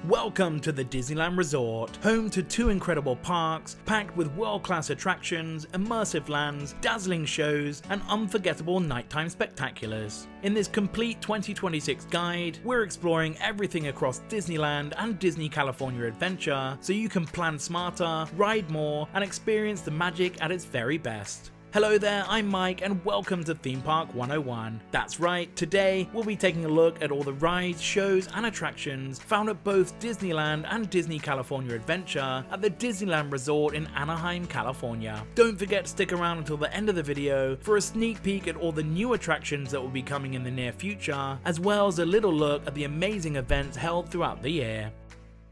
Welcome to the Disneyland Resort, home to 2 incredible parks packed with world-class attractions, immersive lands, dazzling shows, and unforgettable nighttime spectaculars. In this complete 2026 guide, we're exploring everything across Disneyland and Disney California Adventure so you can plan smarter, ride more, and experience the magic at its very best. Hello there, I'm Mike and welcome to Theme Park 101. That's right, today we'll be taking a look at all the rides, shows and attractions found at both Disneyland and Disney California Adventure at the Disneyland Resort in Anaheim, California. Don't forget to stick around until the end of the video for a sneak peek at all the new attractions that will be coming in the near future, as well as a little look at the amazing events held throughout the year.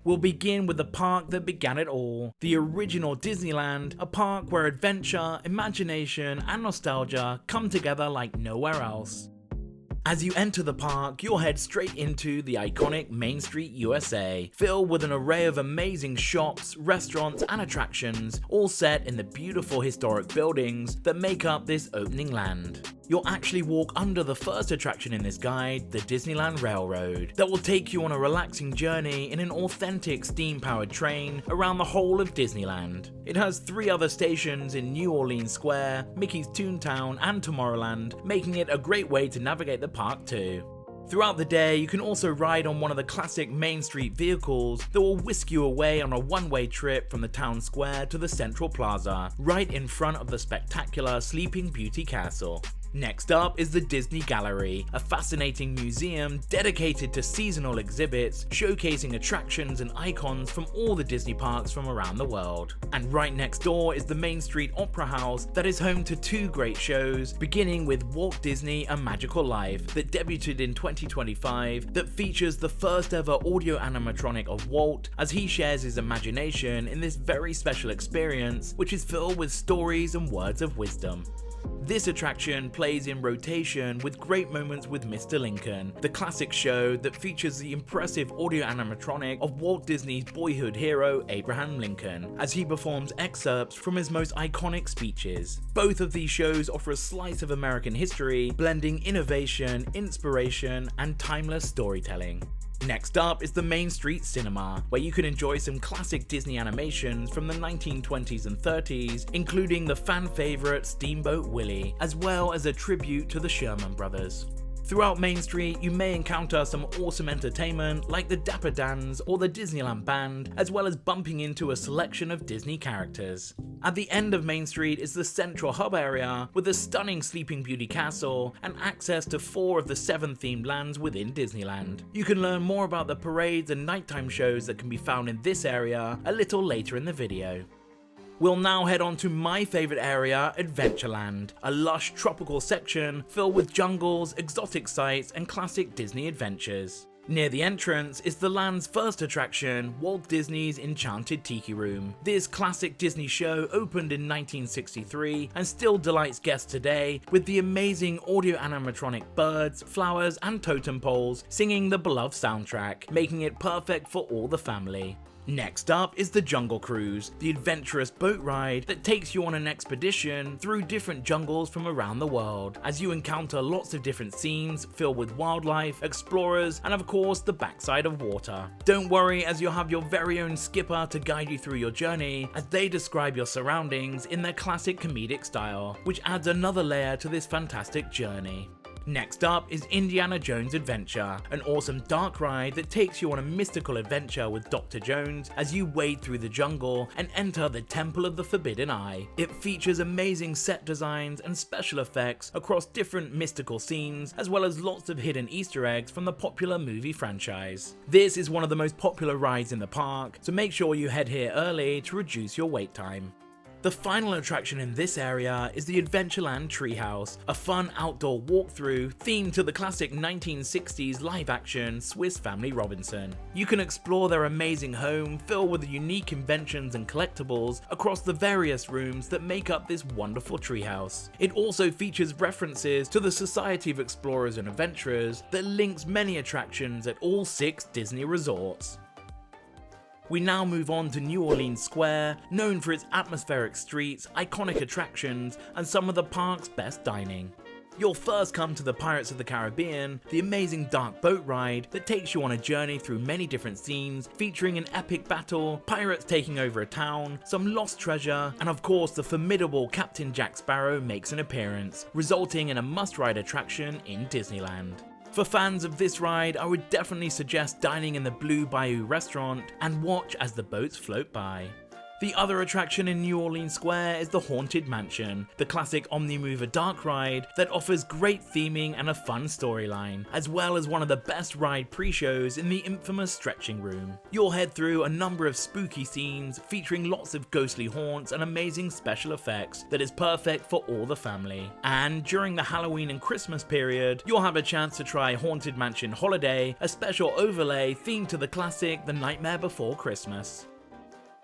We'll begin with the park that began it all, the original Disneyland, a park where adventure, imagination, and nostalgia come together like nowhere else. As you enter the park, you'll head straight into the iconic Main Street, U.S.A, filled with an array of amazing shops, restaurants, and attractions, all set in the beautiful historic buildings that make up this opening land. You'll actually walk under the first attraction in this guide, the Disneyland Railroad, that will take you on a relaxing journey in an authentic steam-powered train around the whole of Disneyland. It has 3 other stations in New Orleans Square, Mickey's Toontown, and Tomorrowland, making it a great way to navigate the park too. Throughout the day, you can also ride on one of the classic Main Street vehicles that will whisk you away on a one-way trip from the town square to the Central Plaza, right in front of the spectacular Sleeping Beauty Castle. Next up is the Disney Gallery, a fascinating museum dedicated to seasonal exhibits, showcasing attractions and icons from all the Disney parks from around the world. And right next door is the Main Street Opera House that is home to 2 great shows, beginning with Walt Disney A Magical Life that debuted in 2025 that features the first ever audio animatronic of Walt as he shares his imagination in this very special experience which is filled with stories and words of wisdom. This attraction plays in rotation with great moments with Mr. Lincoln, the classic show that features the impressive audio animatronic of Walt Disney's boyhood hero Abraham Lincoln, as he performs excerpts from his most iconic speeches. Both of these shows offer a slice of American history, blending innovation, inspiration, and timeless storytelling. Next up is the Main Street Cinema, where you can enjoy some classic Disney animations from the 1920s and 30s, including the fan favorite Steamboat Willie, as well as a tribute to the Sherman Brothers. Throughout Main Street, you may encounter some awesome entertainment like the Dapper Dans or the Disneyland Band, as well as bumping into a selection of Disney characters. At the end of Main Street is the central hub area with a stunning Sleeping Beauty Castle and access to 4 of the 7 themed lands within Disneyland. You can learn more about the parades and nighttime shows that can be found in this area a little later in the video. We'll now head on to my favourite area, Adventureland, a lush tropical section filled with jungles, exotic sights and classic Disney adventures. Near the entrance is the land's first attraction, Walt Disney's Enchanted Tiki Room. This classic Disney show opened in 1963 and still delights guests today with the amazing audio animatronic birds, flowers and totem poles singing the beloved soundtrack, making it perfect for all the family. Next up is the Jungle Cruise, the adventurous boat ride that takes you on an expedition through different jungles from around the world, as you encounter lots of different scenes filled with wildlife, explorers, and of course the backside of water. Don't worry, as you'll have your very own skipper to guide you through your journey as they describe your surroundings in their classic comedic style, which adds another layer to this fantastic journey. Next up is Indiana Jones Adventure, an awesome dark ride that takes you on a mystical adventure with Dr. Jones as you wade through the jungle and enter the Temple of the Forbidden Eye. It features amazing set designs and special effects across different mystical scenes, as well as lots of hidden Easter eggs from the popular movie franchise. This is one of the most popular rides in the park, so make sure you head here early to reduce your wait time. The final attraction in this area is the Adventureland Treehouse, a fun outdoor walkthrough themed to the classic 1960s live-action Swiss Family Robinson. You can explore their amazing home filled with unique inventions and collectibles across the various rooms that make up this wonderful treehouse. It also features references to the Society of Explorers and Adventurers that links many attractions at all 6 Disney resorts. We now move on to New Orleans Square, known for its atmospheric streets, iconic attractions, and some of the park's best dining. You'll first come to the Pirates of the Caribbean, the amazing dark boat ride that takes you on a journey through many different scenes, featuring an epic battle, pirates taking over a town, some lost treasure, and of course the formidable Captain Jack Sparrow makes an appearance, resulting in a must-ride attraction in Disneyland. For fans of this ride, I would definitely suggest dining in the Blue Bayou restaurant and watch as the boats float by. The other attraction in New Orleans Square is the Haunted Mansion, the classic Omnimover dark ride that offers great theming and a fun storyline, as well as one of the best ride pre-shows in the infamous stretching room. You'll head through a number of spooky scenes featuring lots of ghostly haunts and amazing special effects that is perfect for all the family. And during the Halloween and Christmas period, you'll have a chance to try Haunted Mansion Holiday, a special overlay themed to the classic The Nightmare Before Christmas.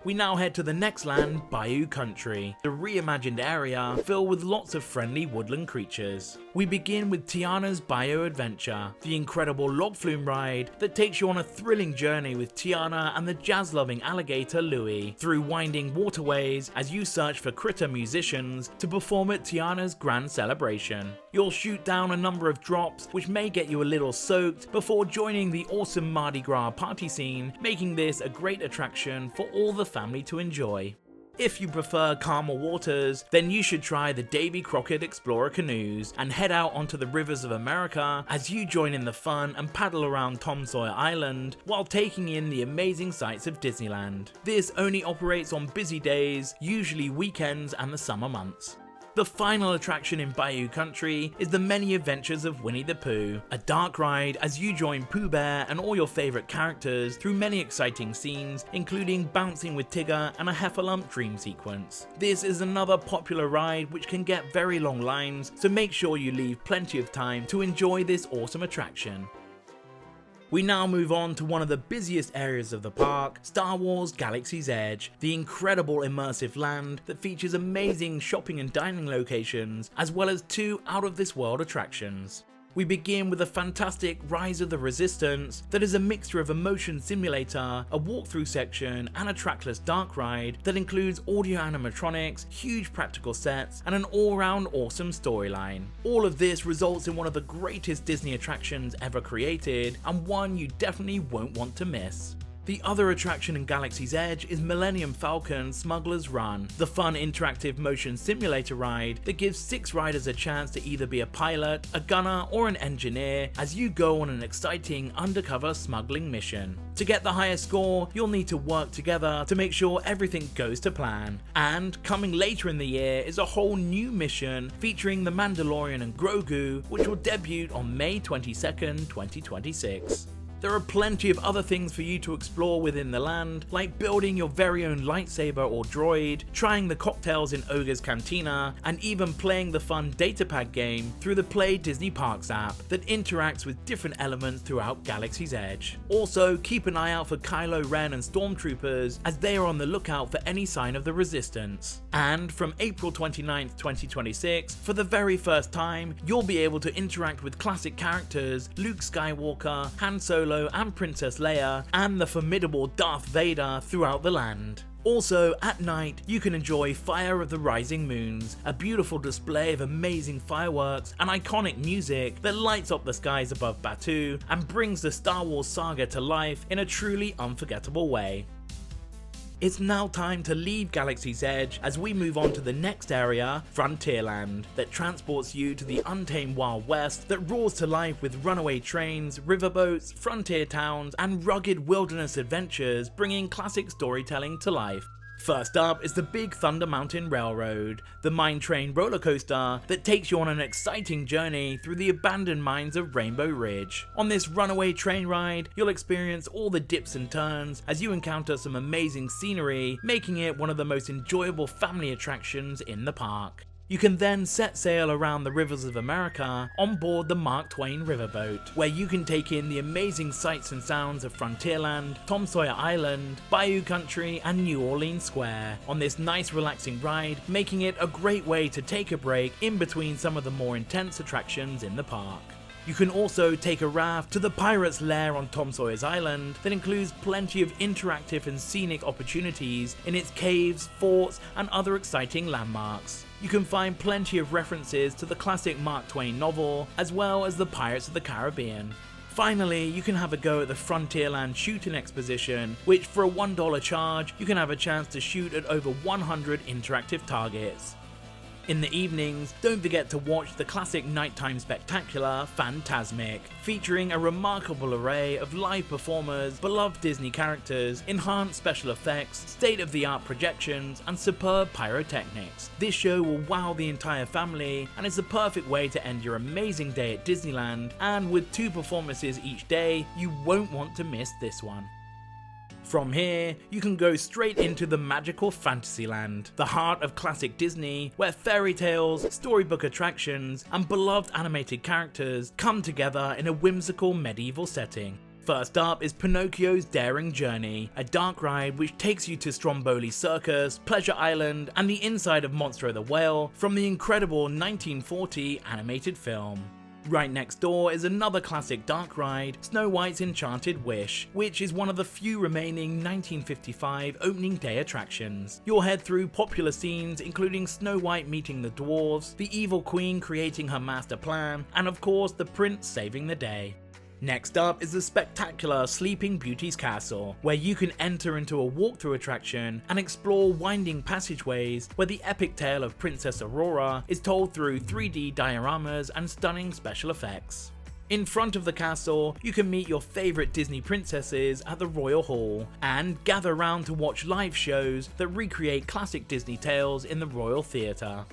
We now head to the next land, Bayou Country, the reimagined area filled with lots of friendly woodland creatures. We begin with Tiana's Bayou Adventure, the incredible log flume ride that takes you on a thrilling journey with Tiana and the jazz-loving alligator Louie through winding waterways as you search for critter musicians to perform at Tiana's grand celebration. You'll shoot down a number of drops which may get you a little soaked before joining the awesome Mardi Gras party scene, making this a great attraction for all the family to enjoy. If you prefer calmer waters, then you should try the Davy Crockett Explorer Canoes and head out onto the rivers of America as you join in the fun and paddle around Tom Sawyer Island while taking in the amazing sights of Disneyland. This only operates on busy days, usually weekends and the summer months. The final attraction in Bayou Country is the Many Adventures of Winnie the Pooh, a dark ride as you join Pooh Bear and all your favourite characters through many exciting scenes, including bouncing with Tigger and a Heffalump dream sequence. This is another popular ride which can get very long lines, so make sure you leave plenty of time to enjoy this awesome attraction. We now move on to one of the busiest areas of the park, Star Wars Galaxy's Edge, the incredible immersive land that features amazing shopping and dining locations, as well as 2 out-of-this-world attractions. We begin with a fantastic Rise of the Resistance that is a mixture of a motion simulator, a walkthrough section, and a trackless dark ride that includes audio animatronics, huge practical sets, and an all-round awesome storyline. All of this results in one of the greatest Disney attractions ever created, and one you definitely won't want to miss. The other attraction in Galaxy's Edge is Millennium Falcon Smuggler's Run, the fun interactive motion simulator ride that gives 6 riders a chance to either be a pilot, a gunner, or an engineer as you go on an exciting undercover smuggling mission. To get the highest score, you'll need to work together to make sure everything goes to plan. And coming later in the year is a whole new mission featuring the Mandalorian and Grogu, which will debut on May 22nd, 2026. There are plenty of other things for you to explore within the land, like building your very own lightsaber or droid, trying the cocktails in Ogre's Cantina, and even playing the fun datapad game through the Play Disney Parks app that interacts with different elements throughout Galaxy's Edge. Also, keep an eye out for Kylo Ren and Stormtroopers as they are on the lookout for any sign of the Resistance. And from April 29th, 2026, for the very first time, you'll be able to interact with classic characters Luke Skywalker, Han Solo, and Princess Leia, and the formidable Darth Vader throughout the land. Also, at night, you can enjoy Fire of the Rising Moons, a beautiful display of amazing fireworks and iconic music that lights up the skies above Batuu and brings the Star Wars saga to life in a truly unforgettable way. It's now time to leave Galaxy's Edge as we move on to the next area, Frontierland, that transports you to the untamed Wild West that roars to life with runaway trains, riverboats, frontier towns, and rugged wilderness adventures, bringing classic storytelling to life. First up is the Big Thunder Mountain Railroad, the mine train roller coaster that takes you on an exciting journey through the abandoned mines of Rainbow Ridge. On this runaway train ride, you'll experience all the dips and turns as you encounter some amazing scenery, making it one of the most enjoyable family attractions in the park. You can then set sail around the rivers of America on board the Mark Twain Riverboat, where you can take in the amazing sights and sounds of Frontierland, Tom Sawyer Island, Bayou Country, and New Orleans Square on this nice relaxing ride, making it a great way to take a break in between some of the more intense attractions in the park. You can also take a raft to the Pirate's Lair on Tom Sawyer's Island that includes plenty of interactive and scenic opportunities in its caves, forts, and other exciting landmarks. You can find plenty of references to the classic Mark Twain novel, as well as the Pirates of the Caribbean. Finally, you can have a go at the Frontierland shooting exposition, which for a $1 charge, you can have a chance to shoot at over 100 interactive targets. In the evenings, don't forget to watch the classic nighttime spectacular Fantasmic, featuring a remarkable array of live performers, beloved Disney characters, enhanced special effects, state-of-the-art projections, and superb pyrotechnics. This show will wow the entire family, and is the perfect way to end your amazing day at Disneyland, and with 2 performances each day, you won't want to miss this one. From here, you can go straight into the magical Fantasyland, the heart of classic Disney, where fairy tales, storybook attractions, and beloved animated characters come together in a whimsical medieval setting. First up is Pinocchio's Daring Journey, a dark ride which takes you to Stromboli Circus, Pleasure Island, and the inside of Monstro the Whale from the incredible 1940 animated film. Right next door is another classic dark ride, Snow White's Enchanted Wish, which is one of the few remaining 1955 opening day attractions. You'll head through popular scenes including Snow White meeting the dwarves, the evil queen creating her master plan, and of course the prince saving the day. Next up is the spectacular Sleeping Beauty's Castle, where you can enter into a walkthrough attraction and explore winding passageways where the epic tale of Princess Aurora is told through 3D dioramas and stunning special effects. In front of the castle, you can meet your favourite Disney princesses at the Royal Hall, and gather round to watch live shows that recreate classic Disney tales in the Royal Theatre.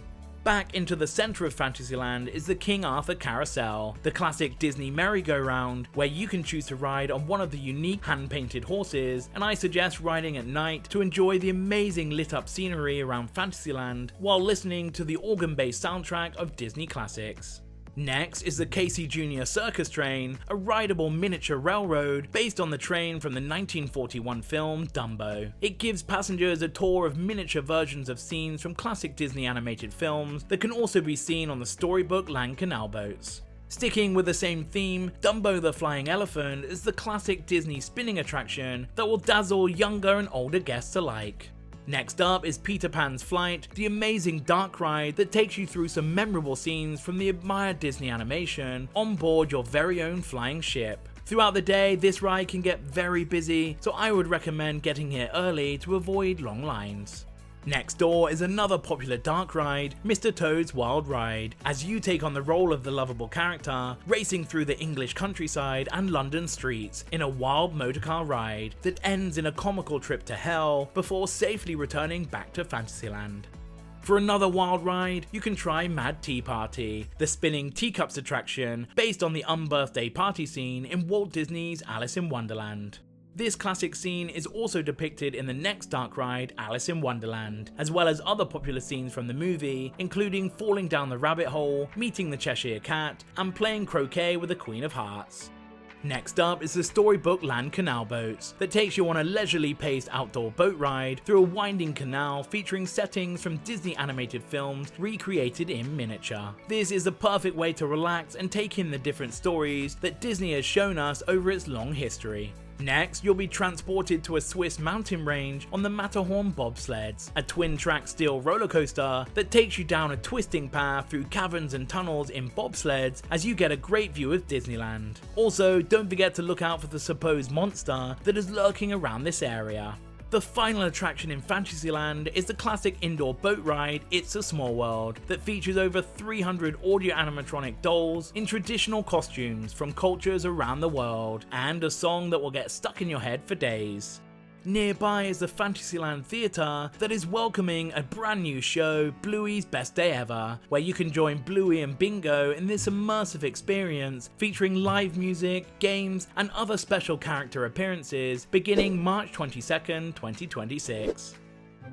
Back into the centre of Fantasyland is the King Arthur Carousel, the classic Disney merry-go-round, where you can choose to ride on one of the unique hand-painted horses, and I suggest riding at night to enjoy the amazing lit-up scenery around Fantasyland while listening to the organ-based soundtrack of Disney classics. Next is the Casey Jr. Circus Train, a rideable miniature railroad based on the train from the 1941 film Dumbo. It gives passengers a tour of miniature versions of scenes from classic Disney animated films that can also be seen on the storybook Land Canal boats. Sticking with the same theme, Dumbo the Flying Elephant is the classic Disney spinning attraction that will dazzle younger and older guests alike. Next up is Peter Pan's Flight, the amazing dark ride that takes you through some memorable scenes from the admired Disney animation on board your very own flying ship. Throughout the day, this ride can get very busy, so I would recommend getting here early to avoid long lines. Next door is another popular dark ride, Mr. Toad's Wild Ride, as you take on the role of the lovable character, racing through the English countryside and London streets in a wild motorcar ride that ends in a comical trip to hell before safely returning back to Fantasyland. For another wild ride, you can try Mad Tea Party, the spinning teacups attraction based on the unbirthday party scene in Walt Disney's Alice in Wonderland. This classic scene is also depicted in the next dark ride, Alice in Wonderland, as well as other popular scenes from the movie, including falling down the rabbit hole, meeting the Cheshire Cat, and playing croquet with the Queen of Hearts. Next up is the storybook Land Canal boats, that takes you on a leisurely paced outdoor boat ride through a winding canal featuring settings from Disney animated films recreated in miniature. This is the perfect way to relax and take in the different stories that Disney has shown us over its long history. Next, you'll be transported to a Swiss mountain range on the Matterhorn bobsleds, a twin-track steel roller coaster that takes you down a twisting path through caverns and tunnels in bobsleds as you get a great view of Disneyland. Also, don't forget to look out for the supposed monster that is lurking around this area. The final attraction in Fantasyland is the classic indoor boat ride It's a Small World that features over 300 audio animatronic dolls in traditional costumes from cultures around the world, and a song that will get stuck in your head for days. Nearby is the Fantasyland Theatre that is welcoming a brand new show, Bluey's Best Day Ever, where you can join Bluey and Bingo in this immersive experience featuring live music, games, and other special character appearances beginning March 22nd, 2026.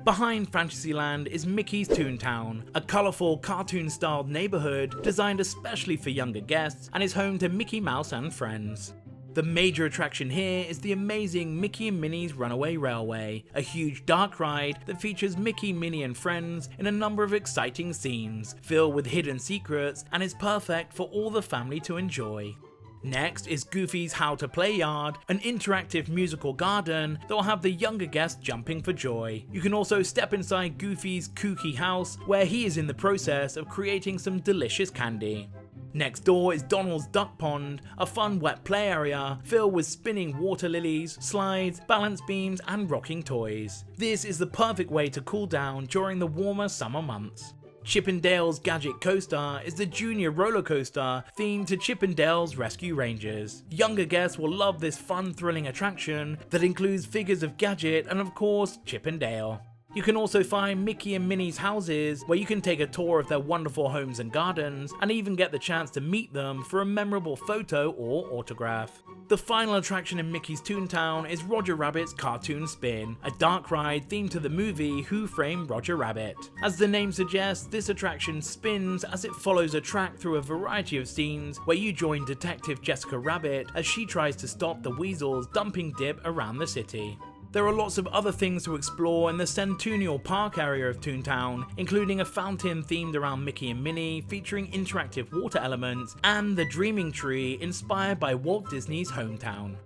Behind Fantasyland is Mickey's Toontown, a colourful cartoon-styled neighbourhood designed especially for younger guests and is home to Mickey Mouse and friends. The major attraction here is the amazing Mickey and Minnie's Runaway Railway, a huge dark ride that features Mickey, Minnie and friends in a number of exciting scenes, filled with hidden secrets, and is perfect for all the family to enjoy. Next is Goofy's How to Play Yard, an interactive musical garden that will have the younger guests jumping for joy. You can also step inside Goofy's kooky house, where he is in the process of creating some delicious candy. Next door is Donald's Duck Pond, a fun wet play area filled with spinning water lilies, slides, balance beams and rocking toys. This is the perfect way to cool down during the warmer summer months. Chip 'n Dale's Gadget Coaster is the junior roller coaster themed to Chip 'n Dale's Rescue Rangers. Younger guests will love this fun, thrilling attraction that includes figures of Gadget and of course Chip 'n Dale. You can also find Mickey and Minnie's houses, where you can take a tour of their wonderful homes and gardens, and even get the chance to meet them for a memorable photo or autograph. The final attraction in Mickey's Toontown is Roger Rabbit's Cartoon Spin, a dark ride themed to the movie Who Framed Roger Rabbit. As the name suggests, this attraction spins as it follows a track through a variety of scenes where you join Detective Jessica Rabbit as she tries to stop the weasels dumping dip around the city. There are lots of other things to explore in the Centennial Park area of Toontown, including a fountain themed around Mickey and Minnie featuring interactive water elements, and the Dreaming Tree inspired by Walt Disney's hometown.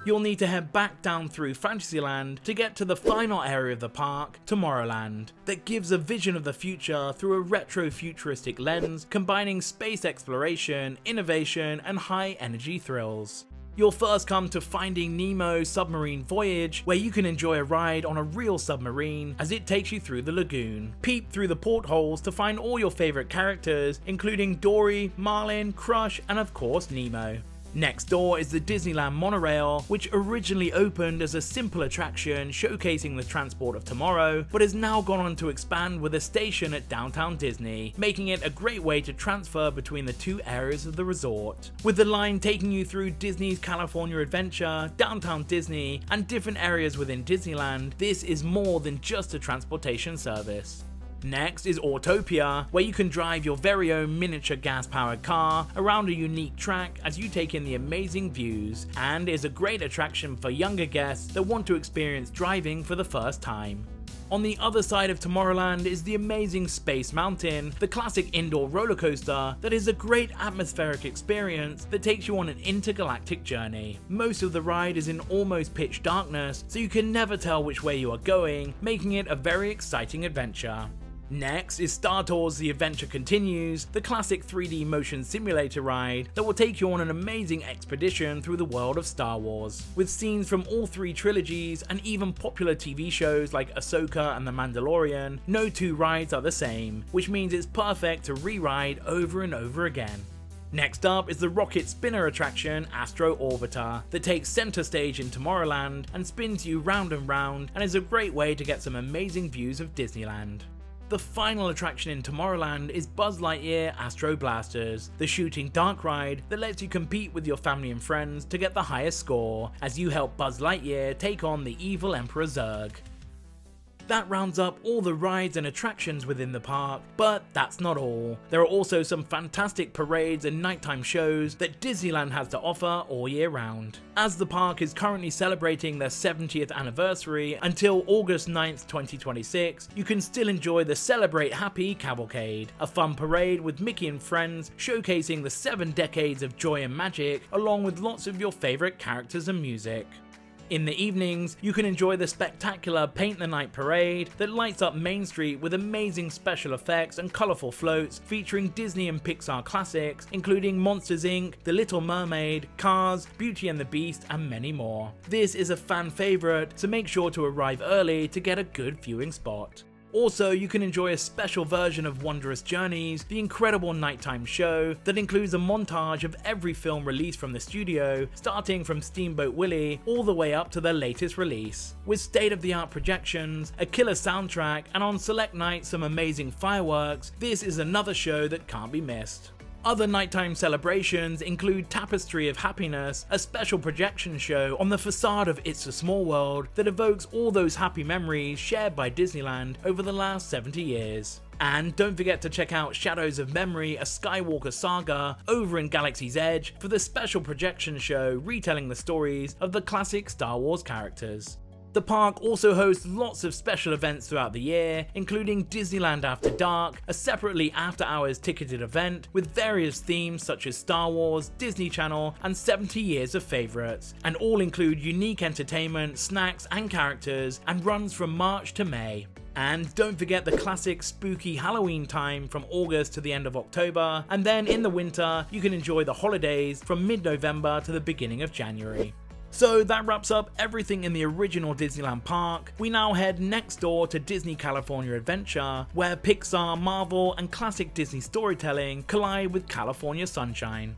You'll need to head back down through Fantasyland to get to the final area of the park, Tomorrowland, that gives a vision of the future through a retro-futuristic lens, combining space exploration, innovation, and high-energy thrills. You'll first come to Finding Nemo's Submarine Voyage, where you can enjoy a ride on a real submarine as it takes you through the lagoon. Peep through the portholes to find all your favourite characters, including Dory, Marlin, Crush, and of course Nemo. Next door is the Disneyland Monorail, which originally opened as a simple attraction showcasing the transport of tomorrow, but has now gone on to expand with a station at Downtown Disney, making it a great way to transfer between the two areas of the resort. With the line taking you through Disney's California Adventure, Downtown Disney, and different areas within Disneyland, this is more than just a transportation service. Next is Autopia, where you can drive your very own miniature gas-powered car around a unique track as you take in the amazing views, and is a great attraction for younger guests that want to experience driving for the first time. On the other side of Tomorrowland is the amazing Space Mountain, the classic indoor roller coaster that is a great atmospheric experience that takes you on an intergalactic journey. Most of the ride is in almost pitch darkness, so you can never tell which way you are going, making it a very exciting adventure. Next is Star Tours The Adventure Continues, the classic 3D motion simulator ride that will take you on an amazing expedition through the world of Star Wars. With scenes from all three trilogies and even popular TV shows like Ahsoka and The Mandalorian, no two rides are the same, which means it's perfect to re-ride over and over again. Next up is the rocket spinner attraction Astro Orbiter that takes center stage in Tomorrowland and spins you round and round, and is a great way to get some amazing views of Disneyland. The final attraction in Tomorrowland is Buzz Lightyear Astro Blasters, the shooting dark ride that lets you compete with your family and friends to get the highest score, as you help Buzz Lightyear take on the evil Emperor Zurg. That rounds up all the rides and attractions within the park, but that's not all. There are also some fantastic parades and nighttime shows that Disneyland has to offer all year round. As the park is currently celebrating their 70th anniversary until August 9th, 2026, you can still enjoy the Celebrate Happy Cavalcade, a fun parade with Mickey and friends showcasing the 7 decades of joy and magic, along with lots of your favourite characters and music. In the evenings, you can enjoy the spectacular Paint the Night Parade that lights up Main Street with amazing special effects and colourful floats featuring Disney and Pixar classics, including Monsters Inc., The Little Mermaid, Cars, Beauty and the Beast, and many more. This is a fan favourite, so make sure to arrive early to get a good viewing spot. Also, you can enjoy a special version of Wondrous Journeys, the incredible nighttime show that includes a montage of every film released from the studio, starting from Steamboat Willie all the way up to their latest release. With state-of-the-art projections, a killer soundtrack, and on select nights some amazing fireworks, this is another show that can't be missed. Other nighttime celebrations include Tapestry of Happiness, a special projection show on the facade of It's a Small World that evokes all those happy memories shared by Disneyland over the last 70 years. And don't forget to check out Shadows of Memory, a Skywalker saga over in Galaxy's Edge for the special projection show retelling the stories of the classic Star Wars characters. The park also hosts lots of special events throughout the year, including Disneyland After Dark, a separately after-hours ticketed event with various themes such as Star Wars, Disney Channel, and 70 years of favourites, and all include unique entertainment, snacks, and characters, and runs from March to May. And don't forget the classic spooky Halloween time from August to the end of October, and then in the winter you can enjoy the holidays from mid-November to the beginning of January. So that wraps up everything in the original Disneyland park. We now head next door to Disney California Adventure, where Pixar, Marvel, and classic Disney storytelling collide with California sunshine.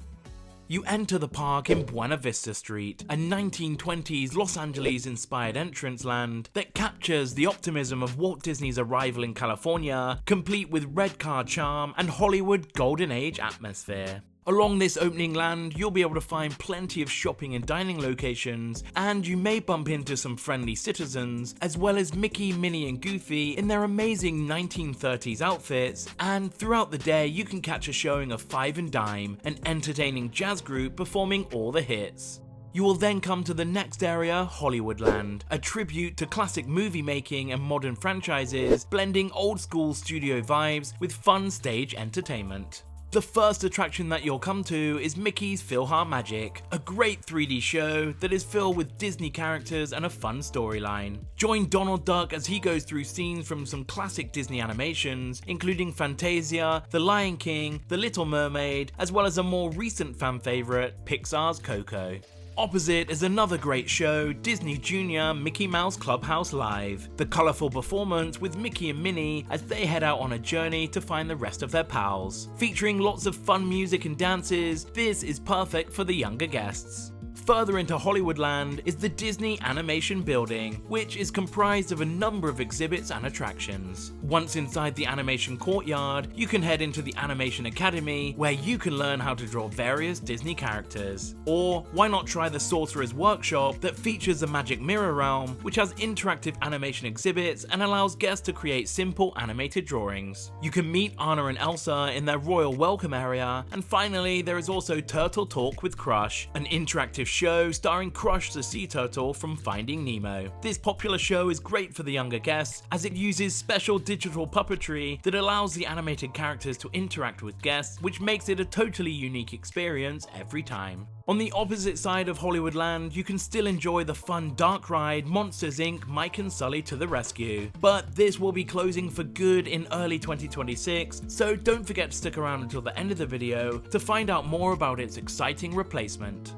You enter the park in Buena Vista Street, a 1920s Los Angeles-inspired entrance land that captures the optimism of Walt Disney's arrival in California, complete with red car charm and Hollywood golden age atmosphere. Along this opening land, you'll be able to find plenty of shopping and dining locations, and you may bump into some friendly citizens, as well as Mickey, Minnie, and Goofy in their amazing 1930s outfits, and throughout the day you can catch a showing of Five and Dime, an entertaining jazz group performing all the hits. You will then come to the next area, Hollywoodland, a tribute to classic movie making and modern franchises, blending old school studio vibes with fun stage entertainment. The first attraction that you'll come to is Mickey's PhilharMagic, a great 3D show that is filled with Disney characters and a fun storyline. Join Donald Duck as he goes through scenes from some classic Disney animations, including Fantasia, The Lion King, The Little Mermaid, as well as a more recent fan favourite, Pixar's Coco. Opposite is another great show, Disney Junior Mickey Mouse Clubhouse Live, the colourful performance with Mickey and Minnie as they head out on a journey to find the rest of their pals. Featuring lots of fun music and dances, this is perfect for the younger guests. Further into Hollywoodland is the Disney Animation Building, which is comprised of a number of exhibits and attractions. Once inside the animation courtyard, you can head into the Animation Academy, where you can learn how to draw various Disney characters. Or why not try the Sorcerer's Workshop that features the Magic Mirror Realm, which has interactive animation exhibits and allows guests to create simple animated drawings. You can meet Anna and Elsa in their royal welcome area, and finally there is also Turtle Talk with Crush, an interactive show starring Crush the sea turtle from Finding Nemo. This popular show is great for the younger guests as it uses special digital puppetry that allows the animated characters to interact with guests, which makes it a totally unique experience every time. On the opposite side of Hollywoodland, you can still enjoy the fun dark ride Monsters Inc. Mike and Sully to the Rescue, but this will be closing for good in early 2026, so don't forget to stick around until the end of the video to find out more about its exciting replacement.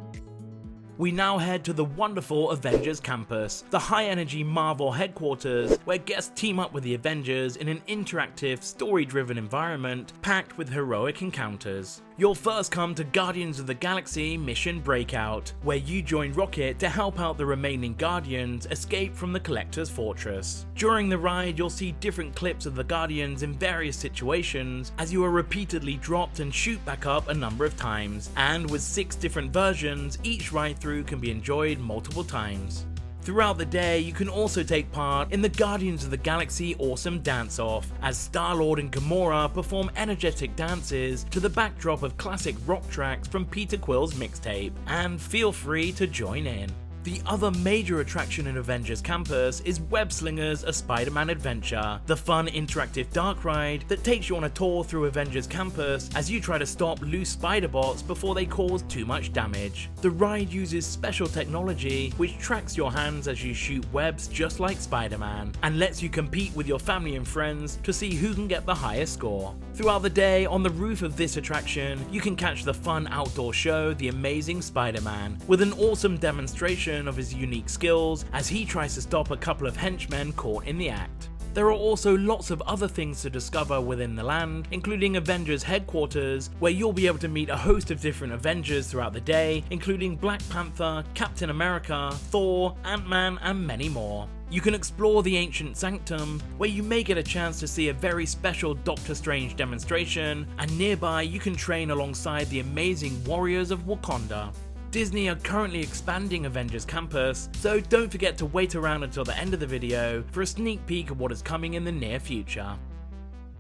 We now head to the wonderful Avengers Campus, the high-energy Marvel headquarters where guests team up with the Avengers in an interactive, story-driven environment packed with heroic encounters. You'll first come to Guardians of the Galaxy Mission Breakout, where you join Rocket to help out the remaining Guardians escape from the Collector's Fortress. During the ride, you'll see different clips of the Guardians in various situations as you are repeatedly dropped and shoot back up a number of times, and with 6 different versions, each ride through can be enjoyed multiple times. Throughout the day, you can also take part in the Guardians of the Galaxy Awesome Dance-Off, as Star-Lord and Gamora perform energetic dances to the backdrop of classic rock tracks from Peter Quill's mixtape, and feel free to join in. The other major attraction in Avengers Campus is Web Slingers: A Spider-Man Adventure, the fun interactive dark ride that takes you on a tour through Avengers Campus as you try to stop loose spider bots before they cause too much damage. The ride uses special technology which tracks your hands as you shoot webs just like Spider-Man, and lets you compete with your family and friends to see who can get the highest score. Throughout the day, on the roof of this attraction, you can catch the fun outdoor show The Amazing Spider-Man, with an awesome demonstration of his unique skills as he tries to stop a couple of henchmen caught in the act. There are also lots of other things to discover within the land, including Avengers headquarters, where you'll be able to meet a host of different Avengers throughout the day, including Black Panther, Captain America, Thor, Ant-Man, and many more. You can explore the Ancient Sanctum, where you may get a chance to see a very special Doctor Strange demonstration, and nearby you can train alongside the amazing warriors of Wakanda. Disney are currently expanding Avengers Campus, so don't forget to wait around until the end of the video for a sneak peek of what is coming in the near future.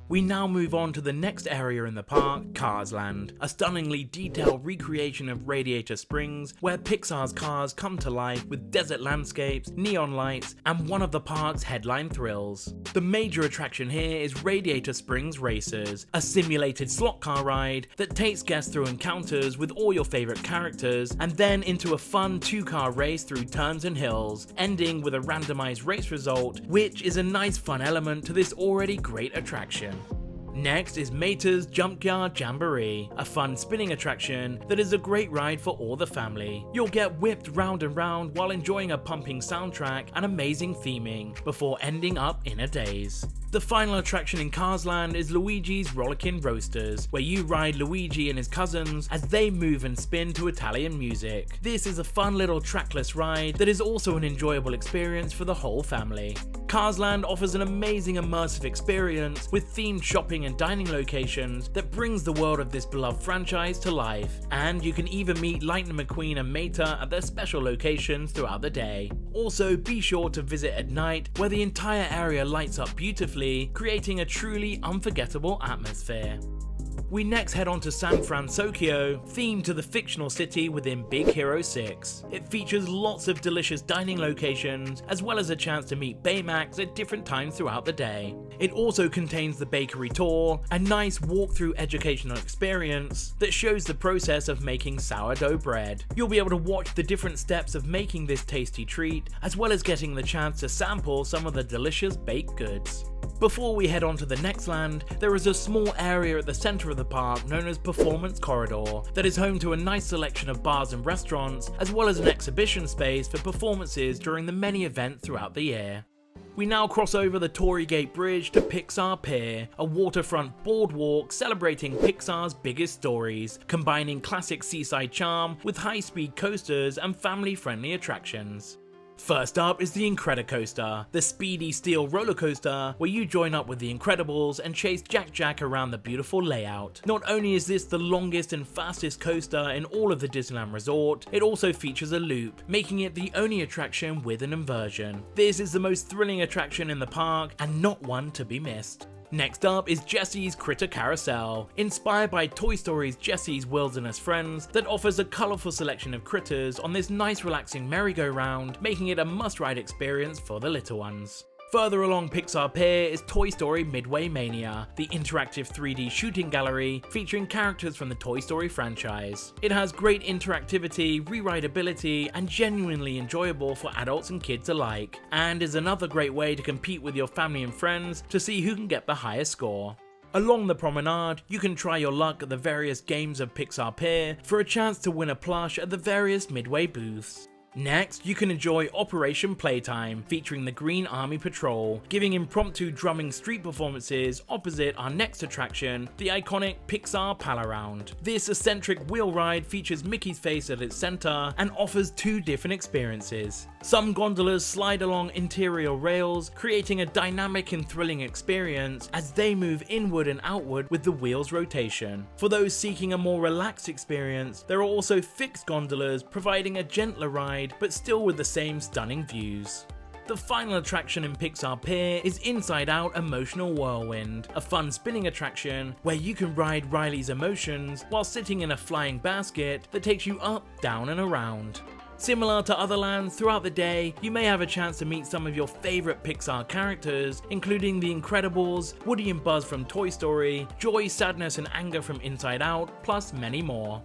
We now move on to the next area in the park, Cars Land, a stunningly detailed recreation of Radiator Springs, where Pixar's cars come to life with desert landscapes, neon lights, and one of the park's headline thrills. The major attraction here is Radiator Springs Racers, a simulated slot car ride that takes guests through encounters with all your favorite characters, and then into a fun 2-car race through turns and hills, ending with a randomized race result, which is a nice fun element to this already great attraction. Next is Mater's Junkyard Jamboree, a fun spinning attraction that is a great ride for all the family. You'll get whipped round and round while enjoying a pumping soundtrack and amazing theming, before ending up in a daze. The final attraction in Cars Land is Luigi's Rollickin' Roasters, where you ride Luigi and his cousins as they move and spin to Italian music. This is a fun little trackless ride that is also an enjoyable experience for the whole family. Cars Land offers an amazing immersive experience with themed shopping and dining locations that brings the world of this beloved franchise to life, and you can even meet Lightning McQueen and Mater at their special locations throughout the day. Also, be sure to visit at night, where the entire area lights up beautifully, creating a truly unforgettable atmosphere. We next head on to San Francisco, themed to the fictional city within Big Hero 6. It features lots of delicious dining locations, as well as a chance to meet Baymax at different times throughout the day. It also contains the bakery tour, a nice walkthrough educational experience that shows the process of making sourdough bread. You'll be able to watch the different steps of making this tasty treat, as well as getting the chance to sample some of the delicious baked goods. Before we head on to the next land, there is a small area at the center of the park known as Performance Corridor that is home to a nice selection of bars and restaurants, as well as an exhibition space for performances during the many events throughout the year. We now cross over the Tory Gate Bridge to Pixar Pier, a waterfront boardwalk celebrating Pixar's biggest stories, combining classic seaside charm with high-speed coasters and family-friendly attractions. First up is the Incredicoaster, the speedy steel roller coaster where you join up with the Incredibles and chase Jack around the beautiful layout. Not only is this the longest and fastest coaster in all of the Disneyland Resort, it also features a loop, making it the only attraction with an inversion. This is the most thrilling attraction in the park and not one to be missed. Next up is Jesse's Critter Carousel, inspired by Toy Story's Jesse's Wilderness Friends, that offers a colourful selection of critters on this nice relaxing merry-go-round, making it a must-ride experience for the little ones. Further along Pixar Pier is Toy Story Midway Mania, the interactive 3D shooting gallery featuring characters from the Toy Story franchise. It has great interactivity, rewritability, and genuinely enjoyable for adults and kids alike, and is another great way to compete with your family and friends to see who can get the highest score. Along the promenade, you can try your luck at the various games of Pixar Pier for a chance to win a plush at the various Midway booths. Next, you can enjoy Operation Playtime, featuring the Green Army Patrol, giving impromptu drumming street performances opposite our next attraction, the iconic Pixar Palaround. This eccentric wheel ride features Mickey's face at its center and offers two different experiences. Some gondolas slide along interior rails, creating a dynamic and thrilling experience as they move inward and outward with the wheel's rotation. For those seeking a more relaxed experience, there are also fixed gondolas providing a gentler ride, but still with the same stunning views. The final attraction in Pixar Pier is Inside Out Emotional Whirlwind, a fun spinning attraction where you can ride Riley's emotions while sitting in a flying basket that takes you up, down and around. Similar to other lands, throughout the day, you may have a chance to meet some of your favorite Pixar characters, including the Incredibles, Woody and Buzz from Toy Story, Joy, Sadness and Anger from Inside Out, plus many more.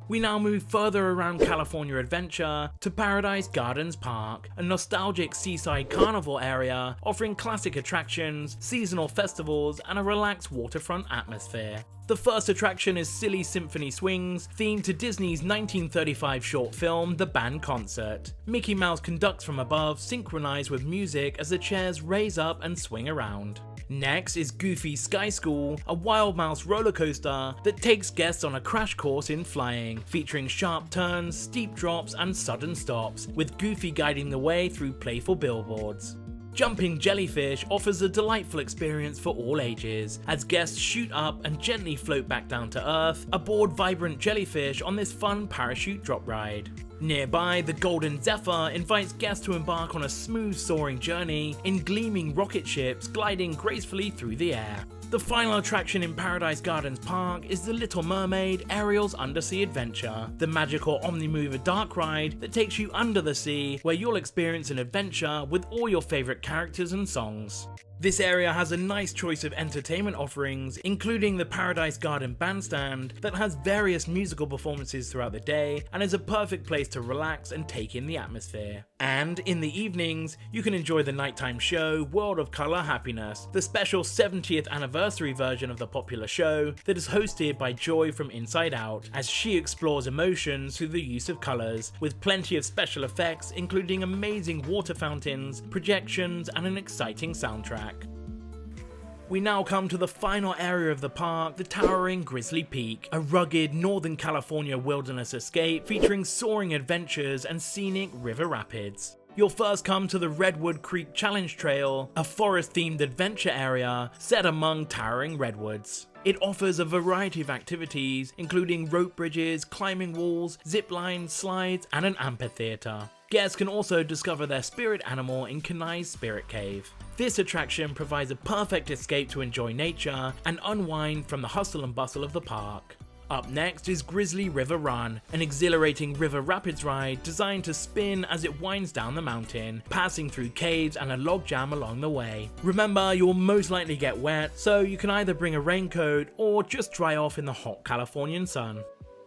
We now move further around California Adventure to Paradise Gardens Park, a nostalgic seaside carnival area offering classic attractions, seasonal festivals, and a relaxed waterfront atmosphere. The first attraction is Silly Symphony Swings, themed to Disney's 1935 short film, The Band Concert. Mickey Mouse conducts from above, synchronized with music as the chairs raise up and swing around. Next is Goofy Sky School, a Wild Mouse roller coaster that takes guests on a crash course in flying, featuring sharp turns, steep drops, and sudden stops, with Goofy guiding the way through playful billboards. Jumping Jellyfish offers a delightful experience for all ages, as guests shoot up and gently float back down to Earth aboard vibrant jellyfish on this fun parachute drop ride. Nearby, the Golden Zephyr invites guests to embark on a smooth soaring journey in gleaming rocket ships gliding gracefully through the air. The final attraction in Paradise Gardens Park is the Little Mermaid Ariel's Undersea Adventure, the magical Omnimover dark ride that takes you under the sea where you'll experience an adventure with all your favourite characters and songs. This area has a nice choice of entertainment offerings, including the Paradise Garden Bandstand that has various musical performances throughout the day and is a perfect place to relax and take in the atmosphere. And in the evenings, you can enjoy the nighttime show World of Colour Happiness, the special 70th anniversary version of the popular show that is hosted by Joy from Inside Out, as she explores emotions through the use of colours, with plenty of special effects including amazing water fountains, projections and an exciting soundtrack. We now come to the final area of the park, the towering Grizzly Peak, a rugged Northern California wilderness escape featuring soaring adventures and scenic river rapids. You'll first come to the Redwood Creek Challenge Trail, a forest-themed adventure area set among towering redwoods. It offers a variety of activities, including rope bridges, climbing walls, zip lines, slides, and an amphitheatre. Guests can also discover their spirit animal in Kenai's Spirit Cave. This attraction provides a perfect escape to enjoy nature and unwind from the hustle and bustle of the park. Up next is Grizzly River Run, an exhilarating river rapids ride designed to spin as it winds down the mountain, passing through caves and a log jam along the way. Remember, you'll most likely get wet, so you can either bring a raincoat or just dry off in the hot Californian sun.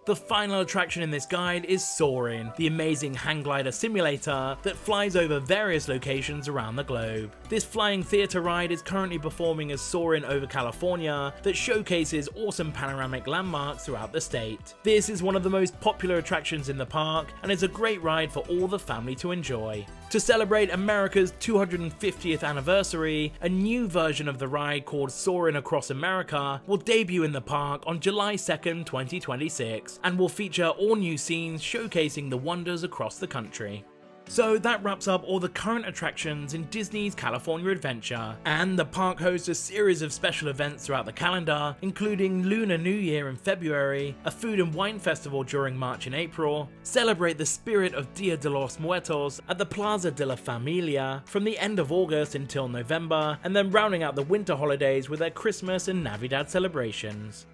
The final attraction in this guide is Soarin', the amazing hang glider simulator that flies over various locations around the globe. This flying theatre ride is currently performing as Soarin' over California that showcases awesome panoramic landmarks throughout the state. This is one of the most popular attractions in the park and is a great ride for all the family to enjoy. To celebrate America's 250th anniversary, a new version of the ride called Soarin' Across America will debut in the park on July 2nd, 2026, and will feature all new scenes showcasing the wonders across the country. So that wraps up all the current attractions in Disney's California Adventure, and the park hosts a series of special events throughout the calendar, including Lunar New Year in February, a food and wine festival during March and April, celebrate the spirit of Dia de los Muertos at the Plaza de la Familia from the end of August until November, and then rounding out the winter holidays with their Christmas and Navidad celebrations.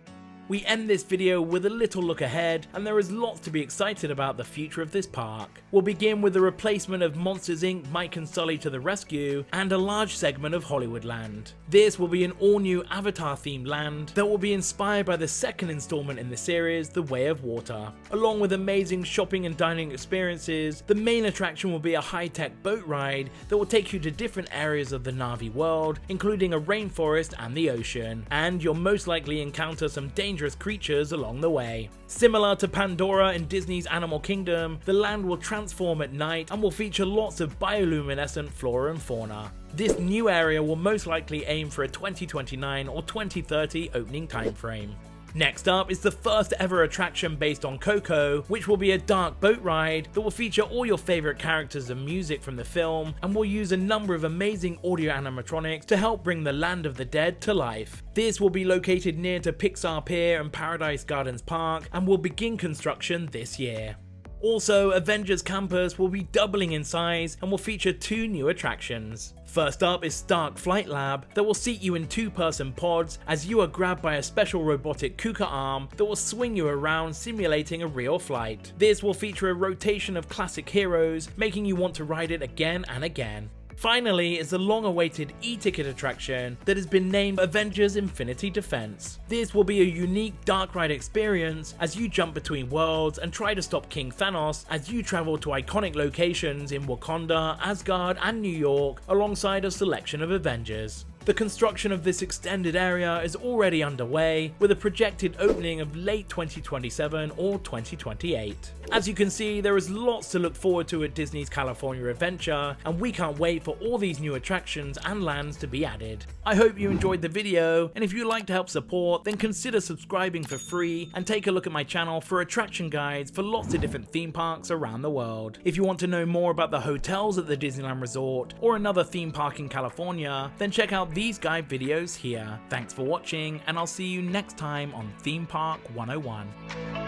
We end this video with a little look ahead, and there is lots to be excited about the future of this park. We'll begin with the replacement of Monsters Inc. Mike and Sully to the rescue, and a large segment of Hollywoodland. This will be an all-new Avatar-themed land that will be inspired by the second installment in the series, The Way of Water. Along with amazing shopping and dining experiences, the main attraction will be a high-tech boat ride that will take you to different areas of the Na'vi world, including a rainforest and the ocean, and you'll most likely encounter some dangerous creatures along the way. Similar to Pandora in Disney's Animal Kingdom, the land will transform at night and will feature lots of bioluminescent flora and fauna. This new area will most likely aim for a 2029 or 2030 opening timeframe. Next up is the first ever attraction based on Coco, which will be a dark boat ride that will feature all your favourite characters and music from the film, and will use a number of amazing audio animatronics to help bring the Land of the Dead to life. This will be located near to Pixar Pier and Paradise Gardens Park and will begin construction this year. Also, Avengers Campus will be doubling in size and will feature 2 new attractions. First up is Stark Flight Lab that will seat you in 2-person pods as you are grabbed by a special robotic KUKA arm that will swing you around, simulating a real flight. This will feature a rotation of classic heroes, making you want to ride it again and again. Finally is the long-awaited e-ticket attraction that has been named Avengers Infinity Defense. This will be a unique dark ride experience as you jump between worlds and try to stop King Thanos as you travel to iconic locations in Wakanda, Asgard and New York alongside a selection of Avengers. The construction of this extended area is already underway, with a projected opening of late 2027 or 2028. As you can see, there is lots to look forward to at Disney's California Adventure, and we can't wait for all these new attractions and lands to be added. I hope you enjoyed the video, and if you'd like to help support, then consider subscribing for free and take a look at my channel for attraction guides for lots of different theme parks around the world. If you want to know more about the hotels at the Disneyland Resort or another theme park in California, then check out these guide videos here. Thanks for watching, and I'll see you next time on Theme Park 101.